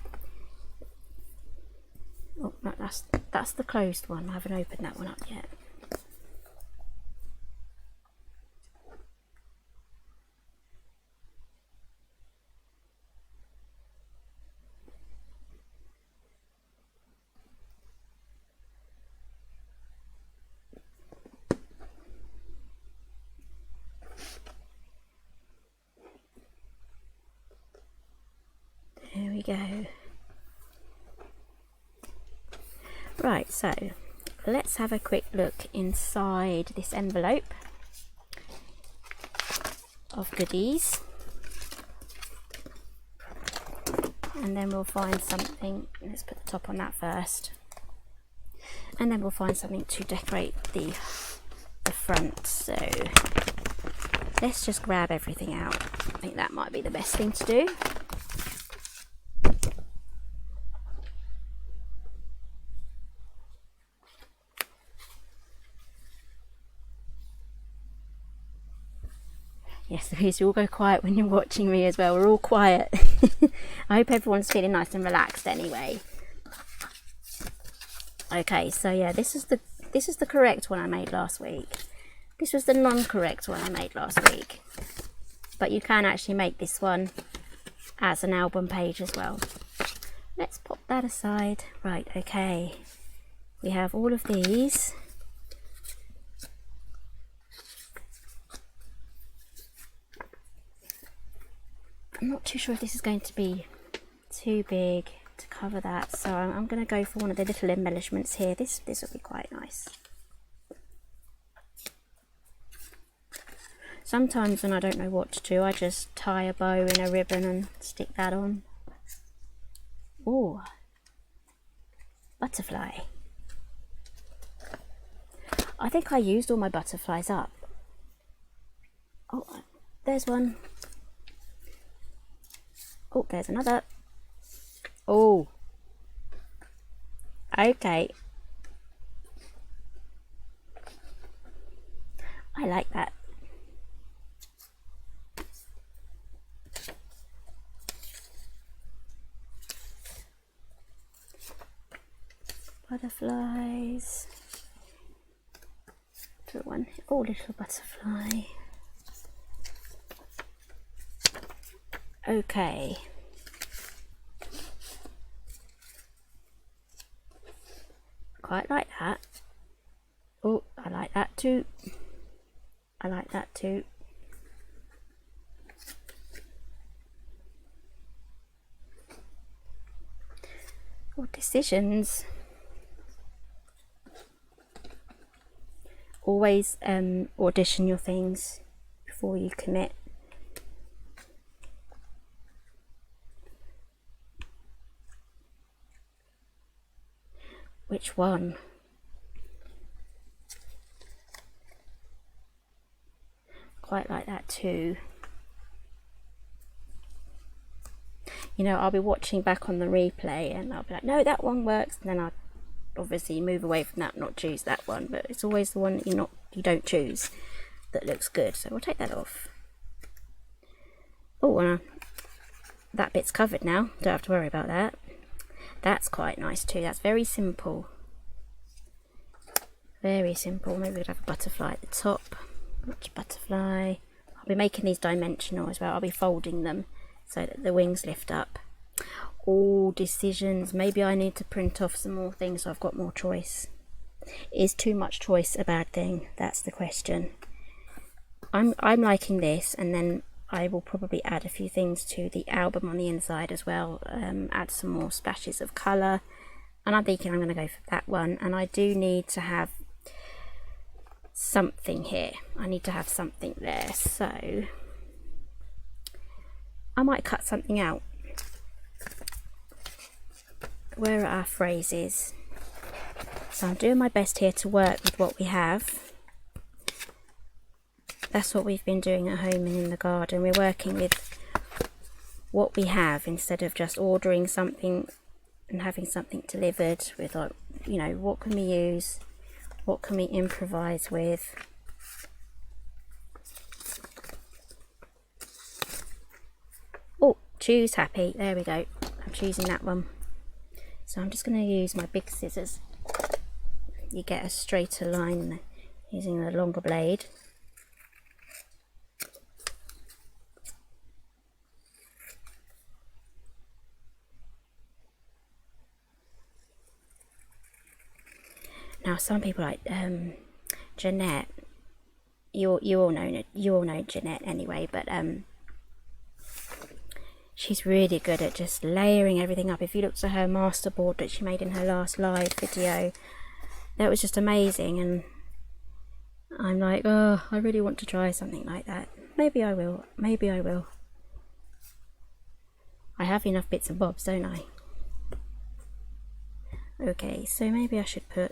Oh, no, that's the closed one. I haven't opened that one up yet. There we go. Right, so let's have a quick look inside this envelope of goodies, and then we'll find something. Let's put the top on that first, and then we'll find something to decorate the front. So let's just grab everything out. I think that might be the best thing to do. Yes, Louise, you all go quiet when you're watching me as well. We're all quiet. I hope everyone's feeling nice and relaxed anyway. Okay, so yeah, this is the correct one I made last week. This was the non-correct one I made last week. But you can actually make this one as an album page as well. Let's pop that aside. Right, okay. We have all of these. I'm not too sure if this is going to be too big to cover that, so I'm going to go for one of the little embellishments here. This will be quite nice. Sometimes when I don't know what to do, I just tie a bow in a ribbon and stick that on. Ooh, butterfly. I think I used all my butterflies up. Oh, there's one. Oh, there's another. Oh, okay. I like that. Butterflies. Put one. Oh, little butterfly. Okay. Quite like that. Oh, I like that too. I like that too. Oh, decisions. Always audition your things before you commit. Which one? Quite like that too. You know, I'll be watching back on the replay and I'll be like, no, that one works, and then I'll obviously move away from that, not choose that one, but it's always the one that you don't choose that looks good. So we'll take that off. Oh, that bit's covered now, don't have to worry about that. That's quite nice too. That's very simple. Very simple. Maybe we'd have a butterfly at the top. Which butterfly? I'll be making these dimensional as well. I'll be folding them so that the wings lift up. All decisions. Maybe I need to print off some more things so I've got more choice. Is too much choice a bad thing? That's the question. I'm liking this, and then I will probably add a few things to the album on the inside as well. Add some more splashes of colour, and I'm thinking I'm going to go for that one. And I do need to have something here. I need to have something there, so I might cut something out. Where are our phrases? So I'm doing my best here to work with what we have. That's what we've been doing at home and in the garden. We're working with what we have instead of just ordering something and having something delivered. With, like, you know, what can we use? What can we improvise with? choose happy. There we go. I'm choosing that one. So I'm just going to use my big scissors. You get a straighter line using a longer blade. Now some people like Jeanette. You all know Jeanette anyway, but she's really good at just layering everything up. If you looked at her masterboard that she made in her last live video, that was just amazing, and I'm like, oh, I really want to try something like that. Maybe I will. Maybe I will. I have enough bits and bobs, don't I? Okay, so maybe I should put...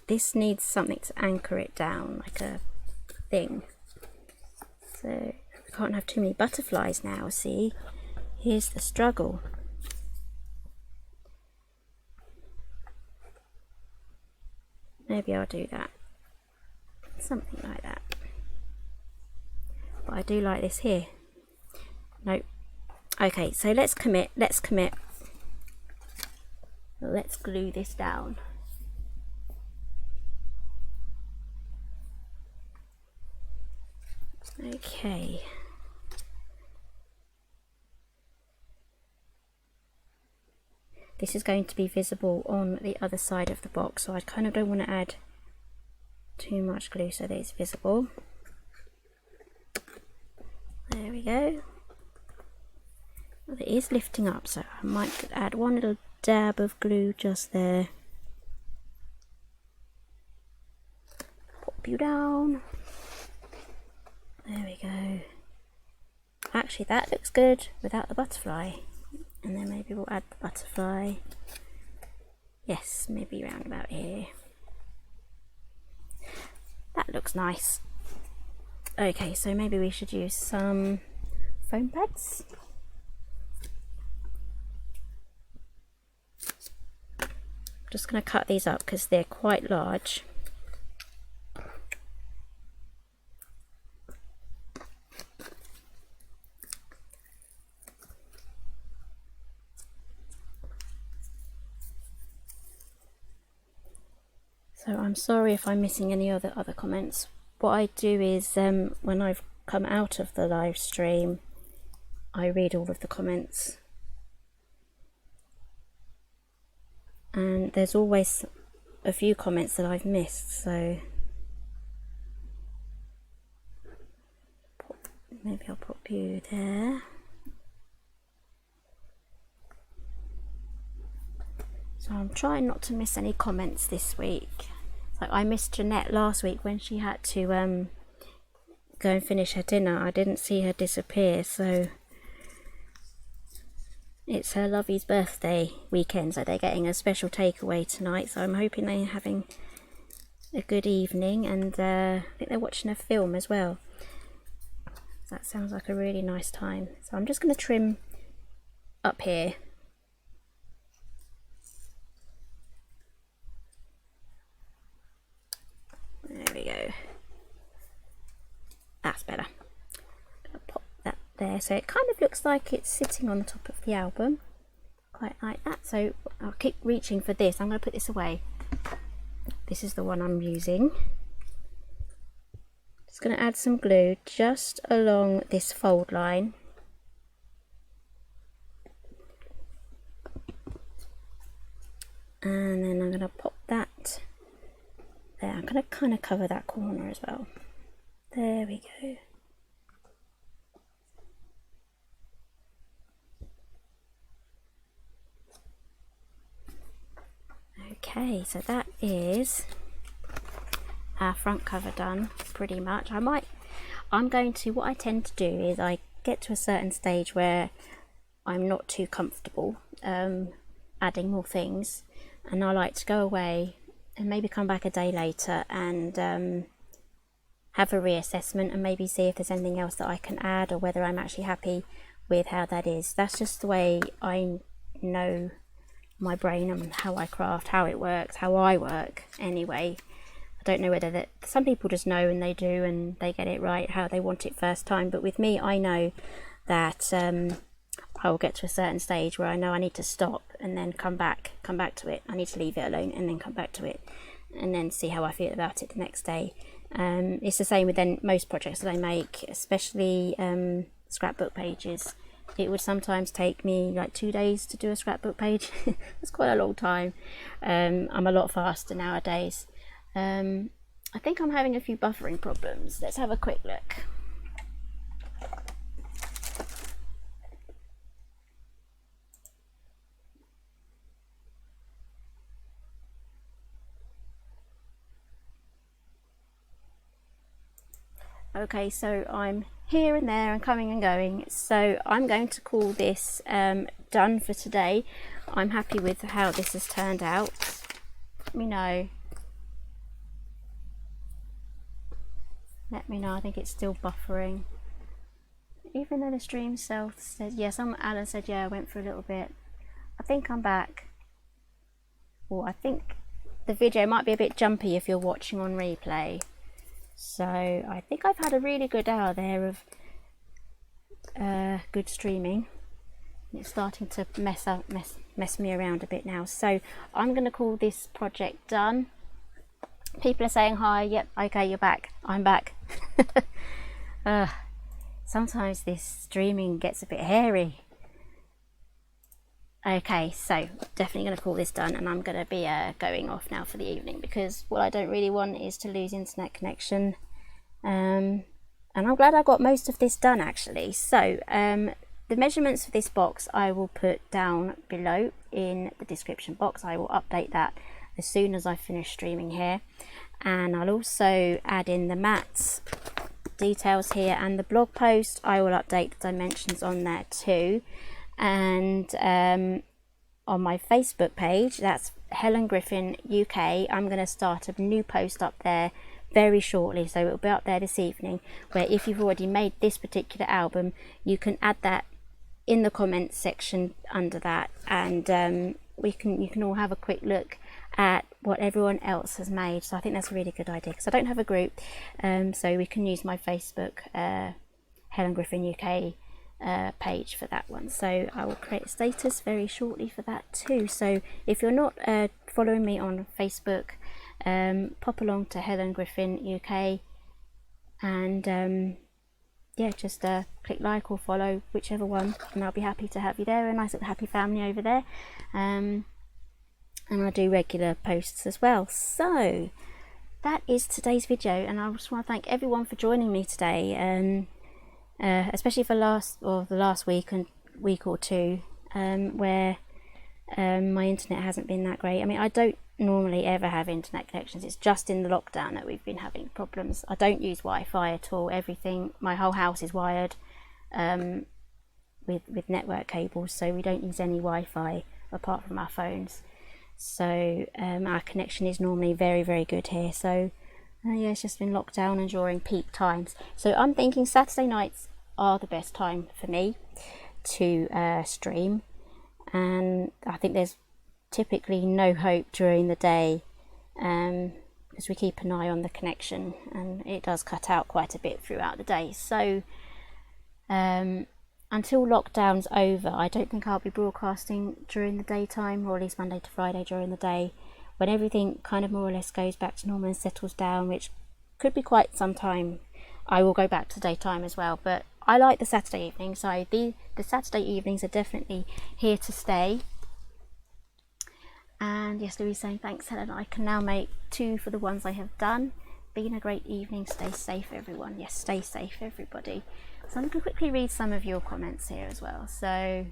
This needs something to anchor it down, like a thing. So I can't have too many butterflies now, see? Here's the struggle. Maybe I'll do that. Something like that. But I do like this here. Nope. Okay, so let's commit. Let's glue this down. Okay. This is going to be visible on the other side of the box, so I kind of don't want to add too much glue so that it's visible. There we go. Well, it is lifting up, so I might add one little dab of glue just there. Pop you down. There we go. Actually, that looks good without the butterfly. And then maybe we'll add the butterfly. Yes, maybe round about here. That looks nice. Okay, so maybe we should use some foam pads. I'm just going to cut these up because they're quite large. So I'm sorry if I'm missing any other comments. What I do is when I've come out of the live stream, I read all of the comments. And there's always a few comments that I've missed, so maybe I'll pop you there. So I'm trying not to miss any comments this week. Like I missed Jeanette last week when she had to go and finish her dinner. I didn't see her disappear, so it's her lovey's birthday weekend, so they're getting a special takeaway tonight, so I'm hoping they're having a good evening, and I think they're watching a film as well. That sounds like a really nice time. So I'm just going to trim up here. There we go. That's better. I'll pop that there, so it kind of looks like it's sitting on the top of the album, quite like that. So I'll keep reaching for this. I'm going to put this away. This is the one I'm using. Just going to add some glue just along this fold line. And then I'm going to pop that there. I'm going to kind of cover that corner as well. There we go. Okay, so that is our front cover done pretty much. what I tend to do is I get to a certain stage where I'm not too comfortable adding more things, and I like to go away and maybe come back a day later and have a reassessment and maybe see if there's anything else that I can add, or whether I'm actually happy with how that is. That's just the way I know my brain and how I craft, how it works, how I work anyway. I don't know whether that some people just know and they do and they get it right how they want it first time, but with me, I know that I will get to a certain stage where I know I need to stop and then come back to it. I need to leave it alone and then come back to it, and then see how I feel about it the next day. It's the same with then most projects that I make, especially scrapbook pages. It would sometimes take me like 2 days to do a scrapbook page. It's quite a long time. I'm a lot faster nowadays. I think I'm having a few buffering problems. Let's have a quick look. Okay, so I'm here and there and coming and going, so I'm going to call this done for today. I'm happy with how this has turned out. Let me know. Let me know. I think it's still buffering, even though the stream self said yes. Alan said yeah, I went for a little bit. I think I'm back. Well, I think the video might be a bit jumpy if you're watching on replay. So I think I've had a really good hour there of good streaming. It's starting to mess me around a bit now. So I'm going to call this project done. People are saying hi. Yep, okay, you're back. I'm back. Sometimes this streaming gets a bit hairy. Okay, so definitely going to call this done, and I'm going to be going off now for the evening, because what I don't really want is to lose internet connection. And I'm glad I got most of this done actually. So the measurements for this box I will put down below in the description box. I will update that as soon as I finish streaming here, and I'll also add in the mats details here, and the blog post I will update the dimensions on there too. And on my Facebook page, that's Helen Griffin UK, I'm going to start a new post up there very shortly, so it'll be up there this evening, where if you've already made this particular album, you can add that in the comments section under that, and you can all have a quick look at what everyone else has made. So I think that's a really good idea, because I don't have a group, so we can use my Facebook Helen Griffin UK page for that one. So I will create a status very shortly for that too. So if you're not following me on Facebook, pop along to Helen Griffin UK, and yeah, just click like or follow, whichever one, and I'll be happy to have you there. A nice little happy family over there. And I do regular posts as well. So that is today's video, and I just want to thank everyone for joining me today, especially for the last week or two, where my internet hasn't been that great. I mean, I don't normally ever have internet connections. It's just in the lockdown that we've been having problems. I don't use Wi-Fi at all. My whole house is wired with network cables, so we don't use any Wi-Fi apart from our phones. So our connection is normally very, very good here. So yeah, it's just been locked down and during peak times. So I'm thinking Saturday nights are the best time for me to stream, and I think there's typically no hope during the day, because we keep an eye on the connection, and it does cut out quite a bit throughout the day. So until lockdown's over, I don't think I'll be broadcasting during the daytime, or at least Monday to Friday during the day. When everything kind of more or less goes back to normal and settles down, which could be quite some time, I will go back to daytime as well. But I like the Saturday evenings, so the Saturday evenings are definitely here to stay. And yes, Louise saying thanks, Helen. I can now make 2 for the ones I have done. Been a great evening. Stay safe, everyone. Yes, stay safe, everybody. So I'm going to quickly read some of your comments here as well. So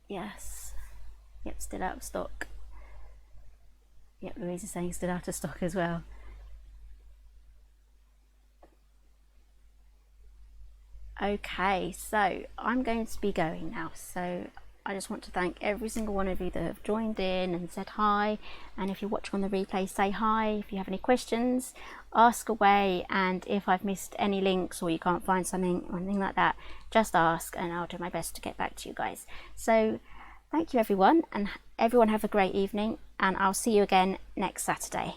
yes, yep, still out of stock. Yep, Louise is saying still out of stock as well. Okay, so I'm going to be going now. So I just want to thank every single one of you that have joined in and said hi. And if you're watching on the replay, say hi. If you have any questions, ask away. And if I've missed any links or you can't find something or anything like that, just ask and I'll do my best to get back to you guys. So thank you everyone, and everyone have a great evening, and I'll see you again next Saturday.